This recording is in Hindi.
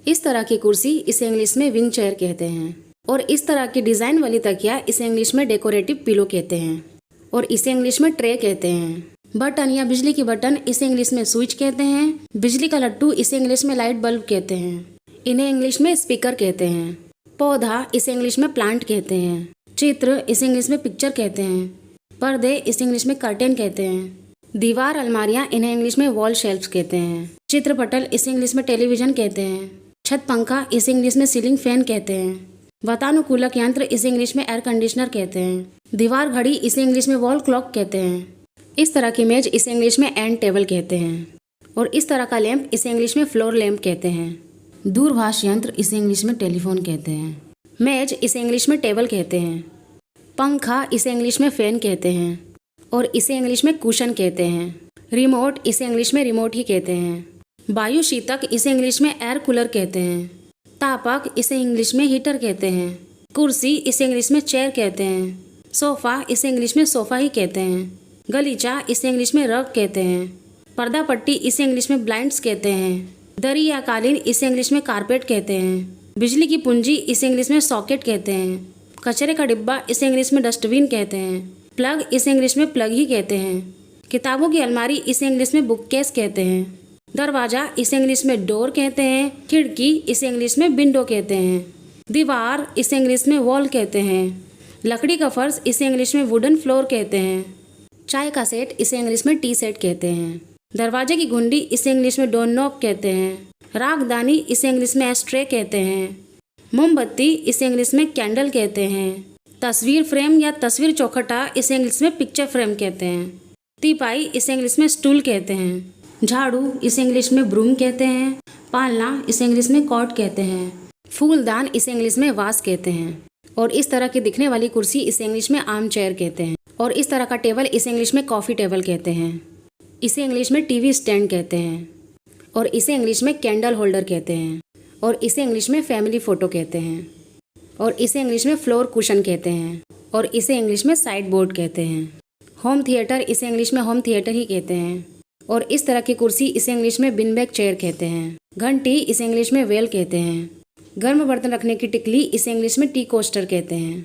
इस तरह की कुर्सी इसे इंग्लिश में विंग चेयर कहते हैं। और इस तरह की डिजाइन वाली तकिया इसे इंग्लिश में डेकोरेटिव पिलो कहते हैं। और इसे इंग्लिश में ट्रे कहते हैं। बटन या बिजली की बटन इसे इंग्लिश में स्विच कहते हैं। बिजली का लट्टू इसे इंग्लिश में लाइट बल्ब कहते हैं। इन्हें इंग्लिश में स्पीकर कहते हैं। पौधा इसे इंग्लिश में प्लांट कहते हैं। चित्र इसे इंग्लिश में पिक्चर कहते हैं। पर्दे इसे इंग्लिश में कर्टेन कहते हैं। दीवार अलमारियां इन्हें इंग्लिश में वॉल शेल्फ्स कहते हैं। चित्रपटल इसे इंग्लिश में टेलीविजन कहते हैं। छत पंखा इसे इंग्लिश में सीलिंग फैन कहते हैं। वातानुकूलक यंत्र इसे इंग्लिश में एयर कंडीशनर कहते हैं। दीवार घड़ी इसे इंग्लिश में वॉल क्लॉक कहते हैं। इस तरह की मेज इसे इंग्लिश में एंड टेबल कहते हैं। और इस तरह का लैंप इसे इंग्लिश में फ्लोर लैंप कहते हैं। दूरभाष यंत्र इसे इंग्लिश में टेलीफोन कहते हैं। मेज इसे इंग्लिश में टेबल कहते हैं। पंखा इसे इंग्लिश में फैन कहते हैं। और इसे इंग्लिश में कुशन कहते हैं। रिमोट इसे इंग्लिश में रिमोट ही कहते हैं। वायु शीतक इसे इंग्लिश में एयर कूलर कहते हैं। तापक इसे इंग्लिश में हीटर कहते हैं। कुर्सी इसे इंग्लिश में चेयर कहते हैं। सोफा इसे इंग्लिश में सोफा ही कहते हैं। गलीचा इसे इंग्लिश में रग कहते हैं। पर्दा पट्टी इसे इंग्लिश में ब्लाइंड्स कहते हैं। दरी या कालीन इसे इंग्लिश में कारपेट कहते हैं। बिजली की पूंजी इसे इंग्लिश में सॉकेट कहते हैं। कचरे का डिब्बा इसे इंग्लिश में डस्टबिन कहते हैं। प्लग इसे इंग्लिश में प्लग ही कहते हैं। किताबों की अलमारी इसे इंग्लिश में बुक केस कहते हैं। दरवाजा इसे इंग्लिश में डोर कहते हैं। खिड़की इसे इंग्लिश में विंडो कहते हैं। दीवार इसे इंग्लिश में वॉल कहते हैं। लकड़ी का फर्श इसे इंग्लिश में वुडन फ्लोर कहते हैं। चाय का सेट इसे इंग्लिश में टी सेट कहते हैं। दरवाजे की घुंडी इसे इंग्लिश में डोर नॉब कहते हैं। रागदानी इसे इंग्लिश में एस्ट्रे कहते हैं। मोमबत्ती इसे इंग्लिश में कैंडल कहते हैं। तस्वीर फ्रेम या तस्वीर चौखटा इसे इंग्लिश में पिक्चर फ्रेम कहते हैं। तीपाई इसे इंग्लिश में स्टूल कहते हैं। झाड़ू इसे इंग्लिश में ब्रूम कहते हैं। पालना इसे इंग्लिश में कॉट कहते हैं। फूलदान इसे इंग्लिश में वास कहते हैं। और इस तरह की दिखने वाली कुर्सी इसे इंग्लिश में आर्म चेयर कहते हैं। और इस तरह का टेबल इसे इंग्लिश में कॉफ़ी टेबल कहते हैं। इसे इंग्लिश में टीवी स्टैंड कहते हैं। और इसे इंग्लिश में कैंडल होल्डर कहते हैं। और इसे इंग्लिश में फैमिली फ़ोटो कहते हैं। और इसे इंग्लिश में फ्लोर कुशन कहते हैं। और इसे इंग्लिश में साइड बोर्ड कहते हैं। होम थिएटर इसे इंग्लिश में होम थिएटर ही कहते हैं। और इस तरह की कुर्सी इसे इंग्लिश में बिन बैग चेयर कहते हैं। घंटी इसे इंग्लिश में वेल कहते हैं। गर्म बर्तन रखने की टिकली इसे इंग्लिश में टी कोस्टर कहते हैं।